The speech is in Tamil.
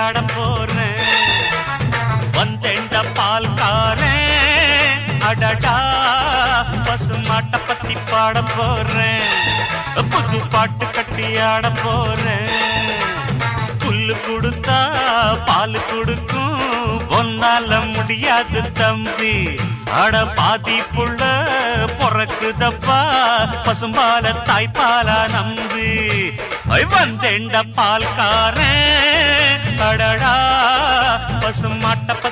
ஆட போறேன். வந்தேண்ட பால்காரன் அடடா பசுமாட்ட பத்தி பாட போறேன். புது பாட்டு கட்டி ஆட போறேன். புல்லு கொடுத்தா பால் கொடுக்கும் ஒன்னால முடியாது தம்பி. அட பாதி புள்ள பொறக்குதப்பா பசும்பால தாய்ப்பாலா நம்பி. வந்தேண்ட பால்காரன் அடடா பசுமாட்ட பத்தி